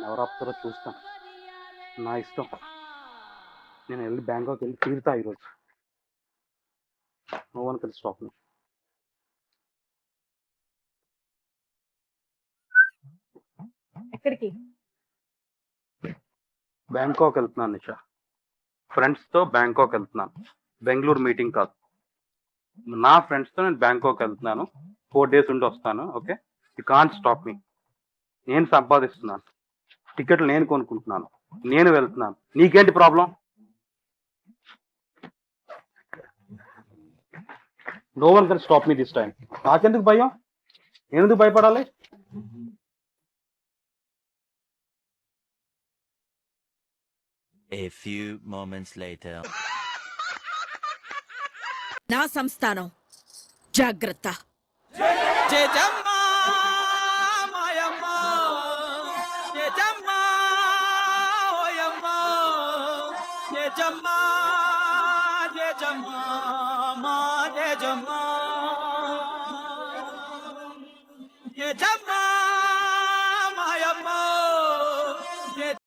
ఎవరు ఆపుతారో చూస్తాను. నా ఇష్టం. నేను వెళ్ళి బ్యాంకాక్ వెళ్ళి తీరుతా ఈరోజు. No one can stop me. ఎక్కడికి? బ్యాంకాక్ వెళ్తున్నాను నిషా. ఫ్రెండ్స్‌తో బ్యాంకాక్ వెళ్తున్నాను. బెంగుళూరు మీటింగ్ కాదు. నా ఫ్రెండ్స్‌తో నేను బ్యాంకాక్ వెళ్తున్నాను. 4 డేస్ ఉండి వస్తాను. Okay. You can't stop me. నేను సంపాదిస్తున్నాను. టికెట్లు నేను కొనుక్కుంటున్నాను. నేను వెళ్తున్నాను. నీకేంటి problem? No one can stop me this time. నాకెందుకు భయం? నేనెందుకు భయపడాలి? A few moments later. నా సంస్థానం జాగ్రత్త. జయజమ్మా మాయమ్మ జయజమ్మా ఓయమ్మ జయజమ్మా జయజమ్మా మా జయజమ్మా జయజమ్మా